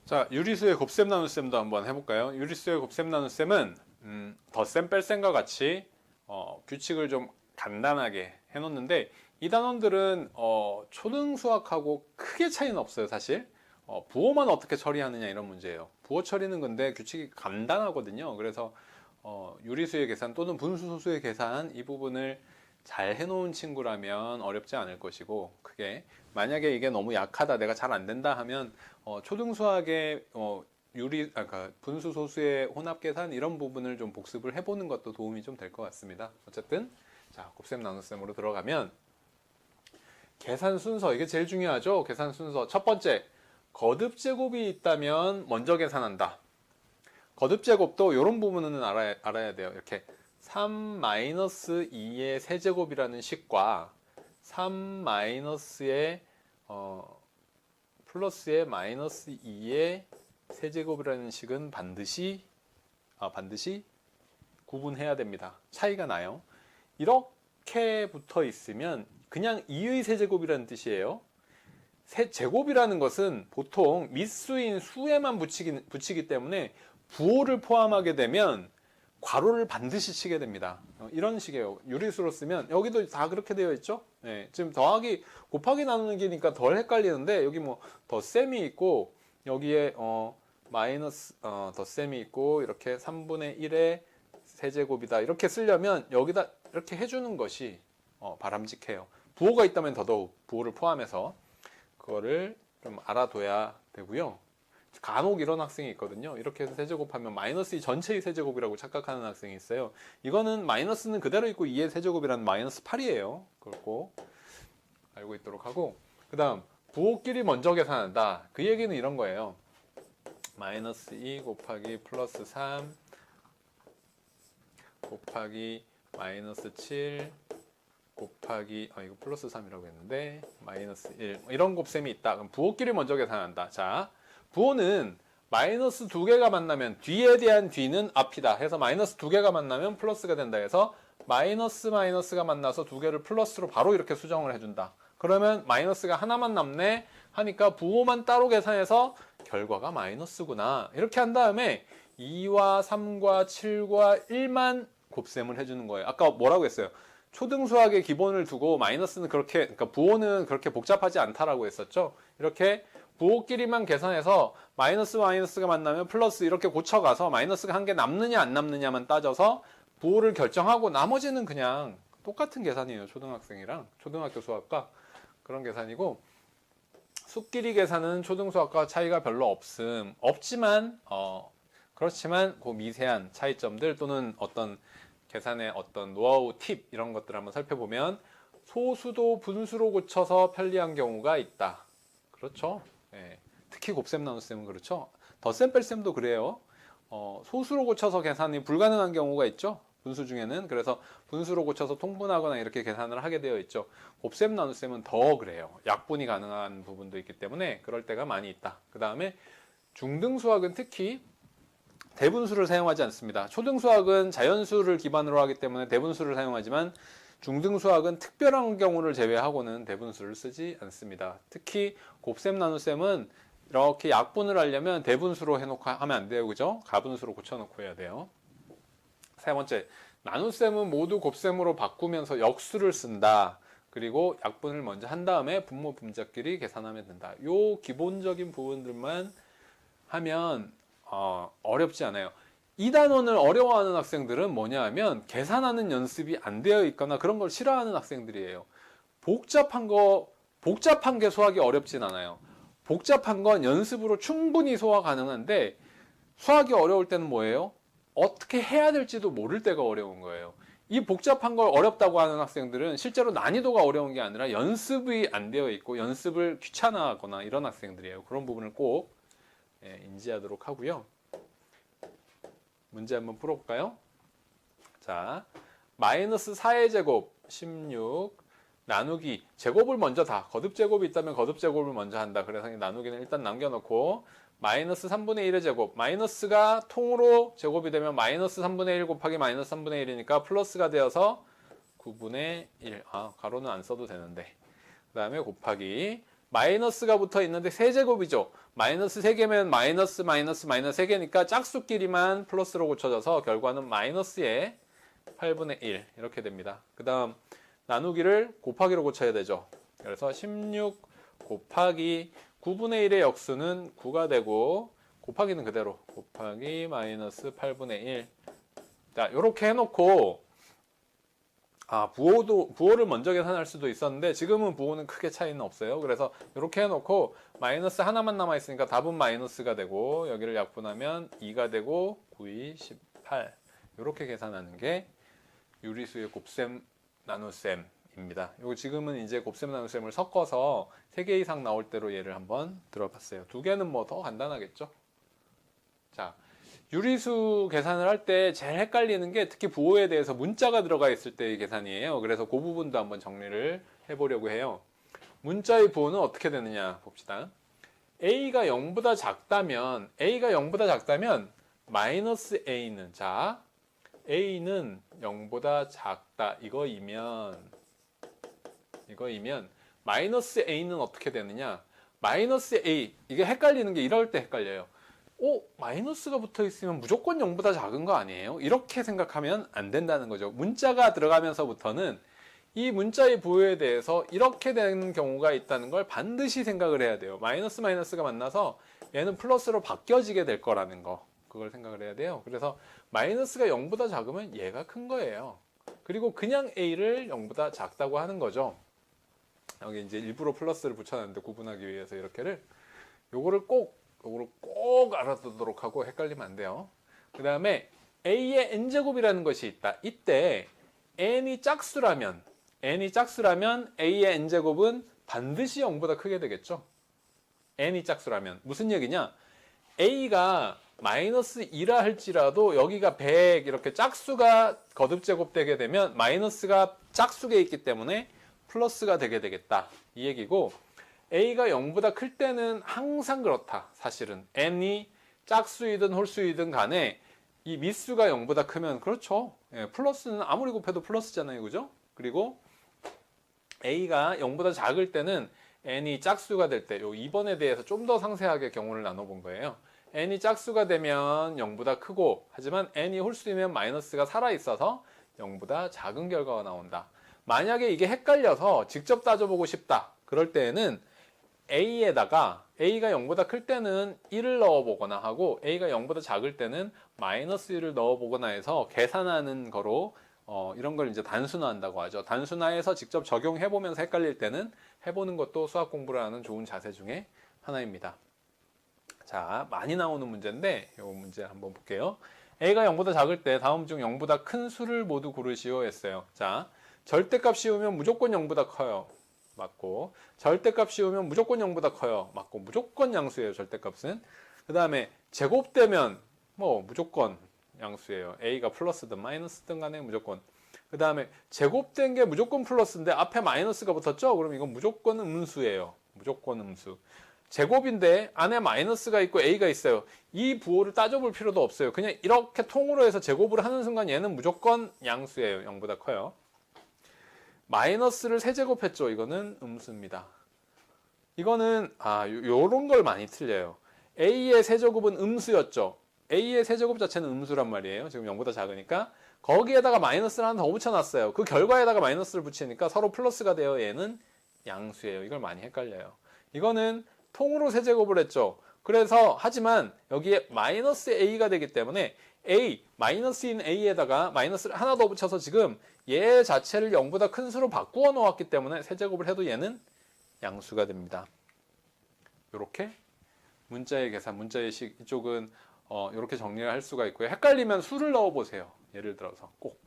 자, 유리수의 곱셈 나눗셈도 한번 해볼까요? 유리수의 곱셈 나눗셈은 덧셈 뺄셈과 같이 규칙을 좀 간단하게 해놓는데 이 단원들은 초등 수학하고 크게 차이는 없어요. 사실 부호만 어떻게 처리하느냐 이런 문제예요. 부호 처리는 근데 규칙이 간단하거든요. 그래서 유리수의 계산 또는 분수 소수의 계산 이 부분을 잘 해놓은 친구라면 어렵지 않을 것이고, 그게 만약에 이게 너무 약하다, 내가 잘 안 된다 하면 초등 수학의 그러니까 분수 소수의 혼합 계산 이런 부분을 좀 복습을 해보는 것도 도움이 좀 될 것 같습니다. 어쨌든 자, 곱셈 나눗셈으로 들어가면 계산 순서, 이게 제일 중요하죠. 계산 순서 첫 번째, 거듭 제곱이 있다면 먼저 계산한다. 거듭 제곱도 이런 부분은 알아야 돼요. 이렇게 3-2의 세제곱이라는 식과 3-의 플러스의 마이너스 2의 세제곱이라는 식은 반드시 구분해야 됩니다. 차이가 나요. 이렇게 붙어 있으면 그냥 2의 세제곱이라는 뜻이에요. 세제곱이라는 것은 보통 밑수인 수에만 붙이기 때문에 부호를 포함하게 되면 괄호를 반드시 치게 됩니다. 이런 식이에요. 유리수로 쓰면 여기도 다 그렇게 되어 있죠. 네, 지금 더하기 곱하기 나누는 게니까 덜 헷갈리는데 여기 뭐 덧셈이 있고 여기에 마이너스 덧셈이 있고 이렇게 3분의 1의 세제곱이다 이렇게 쓰려면 여기다 이렇게 해주는 것이 바람직해요. 부호가 있다면 더더욱 부호를 포함해서 그거를 좀 알아둬야 되고요. 간혹 이런 학생이 있거든요. 이렇게 해서 세제곱하면 마이너스 2 전체의 세제곱이라고 착각하는 학생이 있어요. 이거는 마이너스는 그대로 있고 2의 세제곱이라는 마이너스 8이에요. 그걸 꼭 알고 있도록 하고, 그 다음 부호끼리 먼저 계산한다. 그 얘기는 이런 거예요. 마이너스 2 곱하기 플러스 3 곱하기 마이너스 7 곱하기 이거 플러스 3이라고 했는데 마이너스 1 이런 곱셈이 있다. 그럼 부호끼리 먼저 계산한다. 자, 부호는 마이너스 두 개가 만나면 뒤에 대한 뒤는 앞이다 해서 마이너스 두 개가 만나면 플러스가 된다 해서 마이너스가 만나서 두 개를 플러스로 바로 이렇게 수정을 해준다. 그러면 마이너스가 하나만 남네 하니까 부호만 따로 계산해서 결과가 마이너스구나 이렇게 한 다음에 2와 3과 7과 1만 곱셈을 해주는 거예요. 아까 뭐라고 했어요? 초등 수학의 기본을 두고 마이너스는 그러니까 부호는 그렇게 복잡하지 않다라고 했었죠. 이렇게 부호끼리만 계산해서 마이너스가 만나면 플러스 이렇게 고쳐가서 마이너스가 한 개 남느냐 안 남느냐만 따져서 부호를 결정하고 나머지는 그냥 똑같은 계산이에요. 초등학생이랑 초등학교 수학과 그런 계산이고, 수끼리 계산은 초등 수학과 차이가 별로 없지만 그렇지만 그 미세한 차이점들 또는 어떤 계산의 어떤 노하우 팁 이런 것들을 한번 살펴보면 소수도 분수로 고쳐서 편리한 경우가 있다. 그렇죠? 예, 특히 곱셈 나눗셈은 그렇죠. 덧셈 뺄셈도 그래요. 소수로 고쳐서 계산이 불가능한 경우가 있죠. 분수 중에는. 그래서 분수로 고쳐서 통분하거나 이렇게 계산을 하게 되어 있죠. 곱셈 나눗셈은 더 그래요. 약분이 가능한 부분도 있기 때문에 그럴 때가 많이 있다. 그 다음에 중등 수학은 특히 대분수를 사용하지 않습니다. 초등 수학은 자연수를 기반으로 하기 때문에 대분수를 사용하지만 중등 수학은 특별한 경우를 제외하고는 대분수를 쓰지 않습니다. 특히 곱셈 나눗셈은 이렇게 약분을 하려면 대분수로 해놓고 하면 안 돼요. 그죠? 가분수로 고쳐놓고 해야 돼요. 세 번째, 나눗셈은 모두 곱셈으로 바꾸면서 역수를 쓴다. 그리고 약분을 먼저 한 다음에 분모 분자끼리 계산하면 된다. 요 기본적인 부분들만 하면 어렵지 않아요. 이 단원을 어려워하는 학생들은 뭐냐 하면 계산하는 연습이 안 되어 있거나 그런 걸 싫어하는 학생들이에요. 복잡한 게 수학이 어렵진 않아요. 복잡한 건 연습으로 충분히 소화 가능한데 수학이 어려울 때는 뭐예요? 어떻게 해야 될지도 모를 때가 어려운 거예요. 이 복잡한 걸 어렵다고 하는 학생들은 실제로 난이도가 어려운 게 아니라 연습이 안 되어 있고 연습을 귀찮아하거나 이런 학생들이에요. 그런 부분을 꼭 인지하도록 하고요. 문제 한번 풀어볼까요? 자, 마이너스 4의 제곱 16 나누기 제곱을 먼저 거듭 제곱이 있다면 거듭 제곱을 먼저 한다. 그래서 나누기는 일단 남겨놓고 마이너스 3분의 1의 제곱, 마이너스가 통으로 제곱이 되면 마이너스 3분의 1 곱하기 마이너스 3분의 1이니까 플러스가 되어서 9분의 1 가로는 안 써도 되는데, 그 다음에 곱하기 마이너스가 붙어 있는데 세제곱이죠. 마이너스 3개면 마이너스 마이너스 마이너스 3개니까 짝수끼리만 플러스로 고쳐져서 결과는 마이너스의 8분의 1 이렇게 됩니다. 그 다음 나누기를 곱하기로 고쳐야 되죠. 그래서 16 곱하기 9분의 1의 역수는 9가 되고 곱하기는 그대로 곱하기 마이너스 8분의 1. 자, 이렇게 해놓고 부호를 먼저 계산할 수도 있었는데 지금은 부호는 크게 차이는 없어요. 그래서 이렇게 해놓고 마이너스 하나만 남아있으니까 답은 마이너스가 되고 여기를 약분하면 2가 되고 9, 2, 18 이렇게 계산하는 게 유리수의 곱셈 나눗셈입니다. 이거 지금은 이제 곱셈 나눗셈을 섞어서 3개 이상 나올 대로 예를 한번 들어봤어요. 2개는 뭐 더 간단하겠죠. 자, 유리수 계산을 할 때 제일 헷갈리는 게 특히 부호에 대해서 문자가 들어가 있을 때의 계산이에요. 그래서 그 부분도 한번 정리를 해보려고 해요. 문자의 부호는 어떻게 되느냐 봅시다. A가 0보다 작다면 마이너스 A는 자 A는 0보다 작다 이거이면 마이너스 A는 어떻게 되느냐. 마이너스 A 이게 헷갈리는 게 이럴 때 헷갈려요. 마이너스가 붙어 있으면 무조건 0보다 작은 거 아니에요? 이렇게 생각하면 안 된다는 거죠. 문자가 들어가면서부터는 이 문자의 부호에 대해서 이렇게 되는 경우가 있다는 걸 반드시 생각을 해야 돼요. 마이너스 마이너스가 만나서 얘는 플러스로 바뀌어지게 될 거라는 거. 그걸 생각을 해야 돼요. 그래서 마이너스가 0보다 작으면 얘가 큰 거예요. 그리고 그냥 A를 0보다 작다고 하는 거죠. 여기 이제 일부러 플러스를 붙여놨는데 구분하기 위해서 요거를 꼭 알아두도록 하고 헷갈리면 안 돼요. 그 다음에 A의 n제곱이라는 것이 있다. 이때 n이 짝수라면 A의 n제곱은 반드시 0보다 크게 되겠죠. n이 짝수라면 무슨 얘기냐? A가 마이너스 2라 할지라도 여기가 100 이렇게 짝수가 거듭제곱되게 되면 마이너스가 짝수에 있기 때문에 플러스가 되게 되겠다. 이 얘기고 A가 0보다 클 때는 항상 그렇다. 사실은 n이 짝수이든 홀수이든 간에 이 미수가 0보다 크면 그렇죠. 플러스는 아무리 곱해도 플러스잖아요. 그죠? 그리고 A가 0보다 작을 때는 n이 짝수가 될 때 요 2번에 대해서 좀 더 상세하게 경우를 나눠본 거예요. n이 짝수가 되면 0보다 크고 하지만 n이 홀수이면 마이너스가 살아있어서 0보다 작은 결과가 나온다. 만약에 이게 헷갈려서 직접 따져보고 싶다. 그럴 때에는 A에다가 A가 0보다 클 때는 1을 넣어보거나 하고 A가 0보다 작을 때는 마이너스 1을 넣어보거나 해서 계산하는 거로 이런 걸 이제 단순화한다고 하죠. 단순화해서 직접 적용해보면서 헷갈릴 때는 해보는 것도 수학 공부를 하는 좋은 자세 중에 하나입니다. 자, 많이 나오는 문제인데 이 문제 한번 볼게요. A가 0보다 작을 때 다음 중 0보다 큰 수를 모두 고르시오 했어요. 자, 절대값 씌우면 무조건 0보다 커요. 맞고, 절대값 씌우면 무조건 0보다 커요. 맞고, 무조건 양수예요. 절대값은. 그 다음에 제곱되면 뭐 무조건 양수예요. A가 플러스든 마이너스든 간에 무조건. 그 다음에 제곱된 게 무조건 플러스인데 앞에 마이너스가 붙었죠? 그럼 이건 무조건 음수예요. 무조건 음수. 제곱인데 안에 마이너스가 있고 A가 있어요. 이 부호를 따져볼 필요도 없어요. 그냥 이렇게 통으로 해서 제곱을 하는 순간 얘는 무조건 양수예요. 0보다 커요. 마이너스를 세제곱했죠. 이거는 음수입니다. 이거는 요런 걸 많이 틀려요. A의 세제곱은 음수였죠. A의 세제곱 자체는 음수란 말이에요. 지금 0보다 작으니까. 거기에다가 마이너스를 하나 더 붙여놨어요. 그 결과에다가 마이너스를 붙이니까 서로 플러스가 되어 얘는 양수예요. 이걸 많이 헷갈려요. 이거는 통으로 세제곱을 했죠. 그래서 하지만 여기에 마이너스 A가 되기 때문에 마이너스인 A에다가 마이너스를 하나 더 붙여서 지금 얘 자체를 0보다 큰 수로 바꾸어 놓았기 때문에 세제곱을 해도 얘는 양수가 됩니다. 이렇게 문자의 계산, 문자의 식 이쪽은 이렇게 정리를 할 수가 있고요. 헷갈리면 수를 넣어보세요. 예를 들어서 꼭